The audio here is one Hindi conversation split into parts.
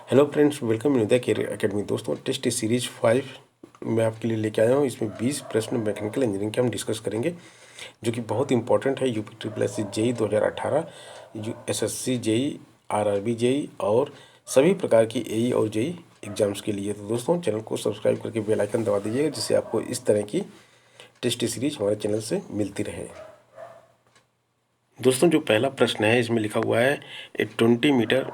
Hello friends, welcome in Uday career academy. दोस्तों, टेस्ट सीरीज 5 मैं आपके लिए लेके आया हूँ। इसमें 20 प्रश्न मैकेनिकल इंजीनियरिंग के हम डिस्कस करेंगे, जो कि बहुत इंपॉर्टेंट है। UP triple S C JE 2018, SSC JE, RRB JE और सभी प्रकार की एई और जेई एग्जाम्स के लिए। तो दोस्तों, चैनल को सब्सक्राइब करके बेल आइकन दबा दीजिएगा, जिससे आपको इस तरह की टेस्ट सीरीज हमारे चैनल से मिलती रहे। दोस्तों, जो पहला प्रश्न है इसमें लिखा हुआ है, ए 20 metre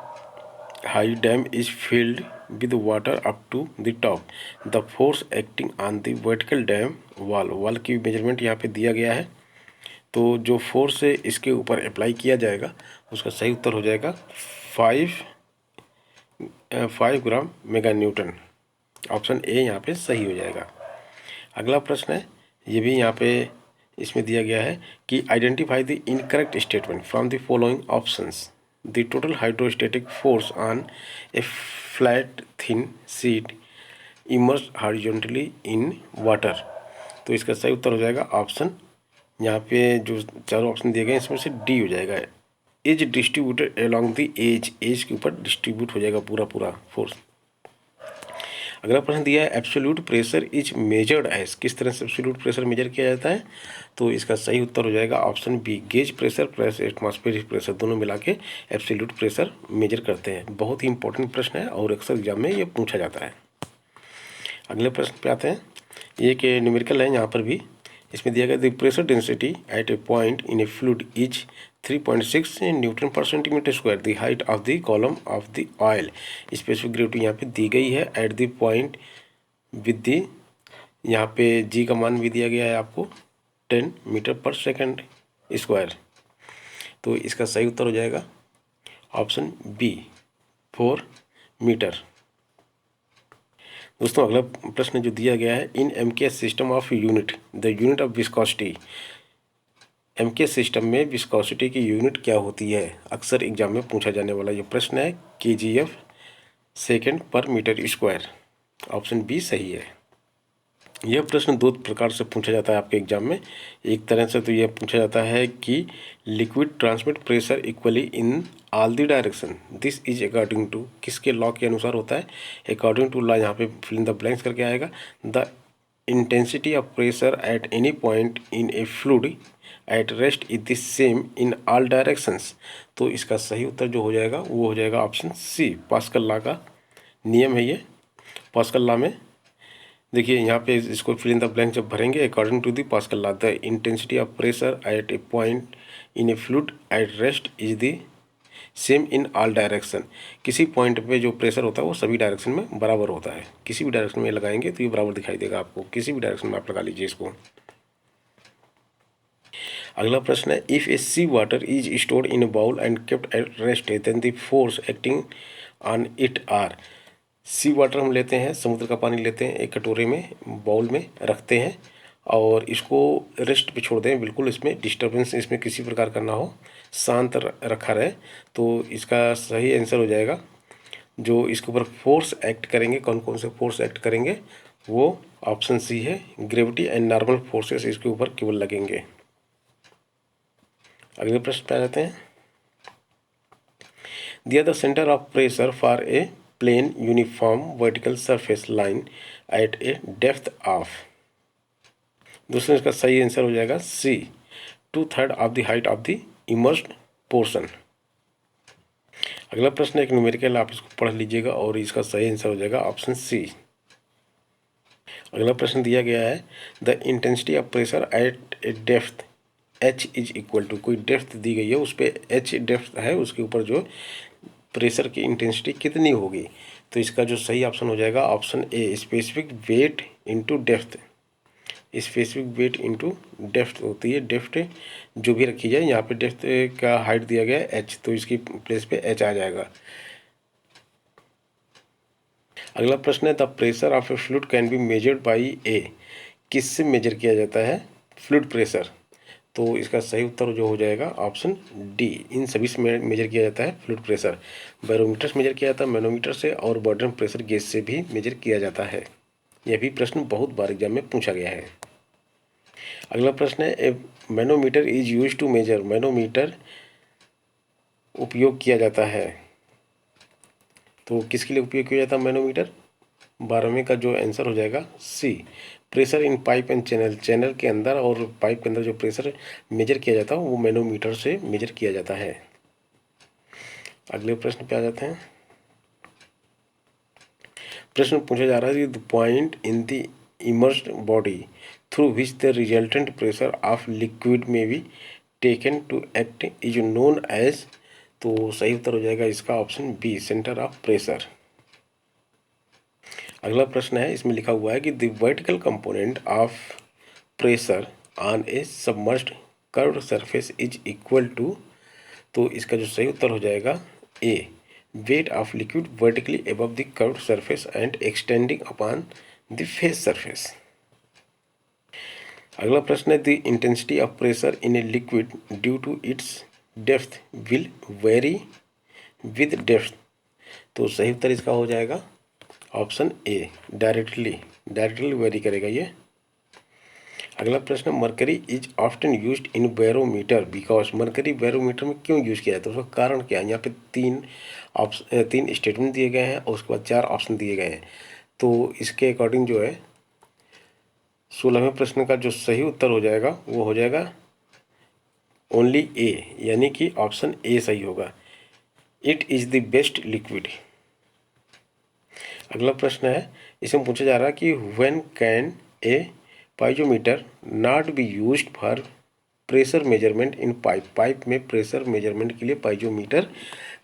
high dam is filled with water up to the top. The force acting on the vertical dam wall की मेजरमेंट यहाँ पे दिया गया है। तो जो फोर्स है इसके ऊपर अप्लाई किया जाएगा, उसका सही उत्तर हो जाएगा 5 ग्राम मेगा न्यूटन। ऑप्शन ए यहाँ पे सही हो जाएगा। अगला प्रश्न है, ये भी यहाँ पे इसमें दिया गया है कि identify the incorrect statement from the following options. The total hydrostatic force on A flat thin sheet immerse horizontally in water. तो इसका सही उत्तर हो जाएगा ऑप्शन, यहाँ पे जो चारों ऑप्शन दिए गए हैं इसमें से डी हो जाएगा। Is distributed along the edge के ऊपर डिस्ट्रीब्यूट हो जाएगा पूरा फोर्स। अगला प्रश्न दिया है, absolute pressure is measured as. किस तरह से एब्सोल्यूट प्रेशर मेजर किया जाता है? तो इसका सही उत्तर हो जाएगा option B, gauge pressure plus atmospheric pressure दोनों मिला के एब्सोल्यूट प्रेशर मेजर करते हैं। बहुत ही इंपॉर्टेंट प्रश्न है और अक्सर एग्जाम में ये पूछा जाता है। अगले प्रश्न पे आते हैं, ये कि न्यूमेरिकल है यहाँ पर भी। इसमें दिया गया, the pressure density at a point in a fluid is 3.6 newton per centimetre square. The height of the column of the oil. Specific gravity यहाँ पे दी गई है at the point with the, यहाँ पे जी का मान भी दिया गया है आपको 10 मीटर पर सेकंड स्क्वायर। तो इसका सही उत्तर हो जाएगा ऑप्शन बी, 4 मीटर। दोस्तों, अगला प्रश्न जो दिया गया है, in MKS system of unit the unit of viscosity. MKS system में विस्कोसिटी की यूनिट क्या होती है? अक्सर एग्जाम में पूछा जाने वाला ये प्रश्न है। केजीएफ सेकेंड पर मीटर स्क्वायर। ऑप्शन बी सही है। यह प्रश्न दो प्रकार से पूछा जाता है आपके एग्जाम में। एक तरह से तो यह पूछा जाता है कि liquid transmit pressure equally in all the direction, this is according to, किसके लॉ के अनुसार होता है? अकॉर्डिंग टू लॉ, यहाँ पे फिल इन द ब्लैंक्स करके आएगा। The intensity of pressure at any point in a fluid at rest is the same in all directions. तो इसका सही उत्तर जो हो जाएगा वो हो जाएगा ऑप्शन सी, पास्कल लॉ का नियम है ये। पास्कल लॉ में देखिए, यहाँ पे इसको फिल इन द ब्लैंक जब भरेंगे, according to the Pascal law the intensity of pressure at a point in a fluid at rest is the same in all direction. किसी पॉइंट पे जो प्रेशर होता है वो सभी डायरेक्शन में बराबर होता है। किसी भी डायरेक्शन में लगाएंगे तो ये बराबर दिखाई देगा आपको, किसी भी डायरेक्शन में आप लगा लीजिए इसको। अगला प्रश्न है, if a sea water is stored in a bowl and kept at rest then the force acting on it are. Sea water हम लेते हैं, समुद्र का पानी लेते हैं, एक कटोरे में बाउल में रखते हैं और इसको रेस्ट पे छोड़ दें, बिल्कुल इसमें डिस्टर्बेंस इसमें किसी प्रकार का ना हो, शांत रखा रहे। तो इसका सही आंसर हो जाएगा, जो इसके ऊपर फोर्स एक्ट करेंगे, कौन कौन से फोर्स एक्ट करेंगे, वो ऑप्शन सी है, ग्रेविटी एंड नॉर्मल फोर्सेस इसके ऊपर केवल लगेंगे। अगले प्रश्न पे आ जाते हैं, दिया the centre of pressure for a plane uniform vertical surface line at a depth of. दूसरा इसका सही आंसर हो जाएगा C, 2/3 of the height of the immersed portion. अगला प्रश्न एक न्यूमेरिकल, आप इसको पढ़ लीजिएगा और इसका सही आंसर हो जाएगा ऑप्शन सी। अगला प्रश्न दिया गया है, the intensity of pressure at a depth H is equal to, कोई डेप्थ दी गई है, उस पर एच डेप्थ है, उसके ऊपर जो प्रेशर की इंटेंसिटी कितनी होगी? तो इसका जो सही ऑप्शन हो जाएगा option A, specific weight into depth. Specific weight into depth होती है, डेप्थ जो भी रखी जाए, यहाँ पे डेप्थ का हाइट दिया गया है एच, तो इसकी प्लेस पे एच आ जाएगा। अगला प्रश्न है, the pressure of a fluid can be measured by a. किससे मेजर किया जाता है फ्लूइड प्रेशर? तो इसका सही उत्तर जो हो जाएगा ऑप्शन डी, इन सभी से मेजर किया जाता है फ्लूइड प्रेशर। बैरोमीटर से मेजर किया जाता है, मैनोमीटर से, और बॉटम प्रेशर गेज से भी मेजर किया जाता है। यह भी प्रश्न बहुत बार एग्जाम में पूछा गया है। अगला प्रश्न है, a manometer is use to measure. Manometer उपयोग किया जाता है तो किसके लिए उपयोग किया जाता है मैनोमीटर? 12वें का जो आंसर हो जाएगा C. Pressure in pipe and channel, channel के अंदर और पाइप के अंदर जो प्रेशर मेजर किया जाता है वो मैनोमीटर से मेजर किया जाता है। अगले प्रश्न पे आ जाते हैं। प्रश्न पूछा जा रहा है कि the point in the immersed body through which the resultant pressure of liquid may be taken to act is known as. तो सही उत्तर हो जाएगा इसका option B, centre of pressure. अगला प्रश्न है, इसमें लिखा हुआ है कि the vertical component of pressure on a submerged curved surface is equal to. तो इसका जो सही उत्तर हो जाएगा A, weight of liquid vertically above the curved surface and extending upon the face surface. अगला प्रश्न है, the intensity of pressure in a liquid due to its depth will vary with depth. तो सही उत्तर इसका हो जाएगा ऑप्शन ए, डायरेक्टली वेरी करेगा ये। अगला प्रश्न, mercury is often used in barometer because. Mercury barometer में क्यों यूज किया जाता है, उसका कारण क्या है? यहाँ पे तीन स्टेटमेंट दिए गए हैं और उसके बाद 4 ऑप्शन दिए गए हैं। तो इसके अकॉर्डिंग जो है 16वें प्रश्न का जो सही उत्तर हो जाएगा वो हो जाएगा ओनली ए, यानी कि ऑप्शन ए सही होगा। It is the best liquid. अगला प्रश्न है, इसमें पूछा जा रहा है कि when can a piezometer not be used for pressure measurement in pipe. Pipe में प्रेशर मेजरमेंट के लिए पाइजोमीटर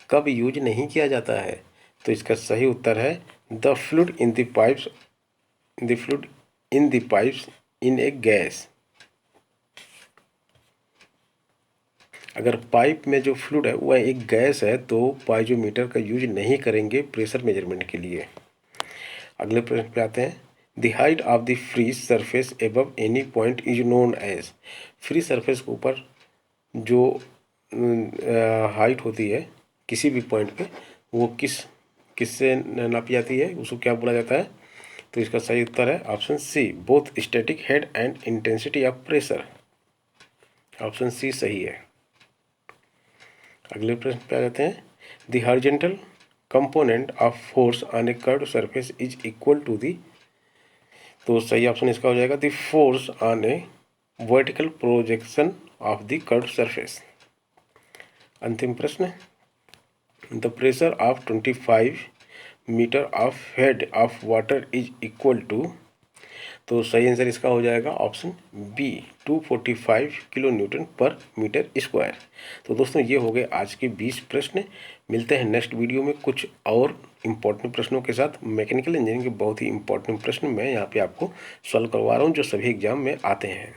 कब यूज नहीं किया जाता है? तो इसका सही उत्तर है the fluid in the pipes in A gas. अगर पाइप में जो फ्लूइड है वह एक गैस है तो पाइजोमीटर का यूज नहीं करेंगे प्रेशर मेजरमेंट के लिए। अगले प्रश्न पे आते हैं, the height of the free surface above any point is known as. Free surface के ऊपर जो हाइट होती है किसी भी पॉइंट पे वो किससे नापी जाती है, उसको क्या बोला जाता है? तो इसका सही उत्तर है option C, both static head and intensity of pressure. Option C सही है। अगले प्रश्न पे आ जाते हैं, the horizontal component of force on a curved surface is equal to the. तो सही ऑप्शन इसका हो जाएगा the force on a vertical projection of the curved surface. अंतिम प्रश्न, the pressure of 25 metre of head of water is equal to. तो सही आंसर इसका हो जाएगा ऑप्शन बी, 245 किलो न्यूटन पर मीटर स्क्वायर। तो दोस्तों ये हो गए आज के 20 प्रश्न। मिलते हैं नेक्स्ट वीडियो में कुछ और इम्पोर्टेंट प्रश्नों के साथ। मैकेनिकल इंजीनियरिंग के बहुत ही इंपॉर्टेंट प्रश्न मैं यहाँ पे आपको सॉल्व करवा रहा हूँ जो सभी एग्जाम में आते हैं।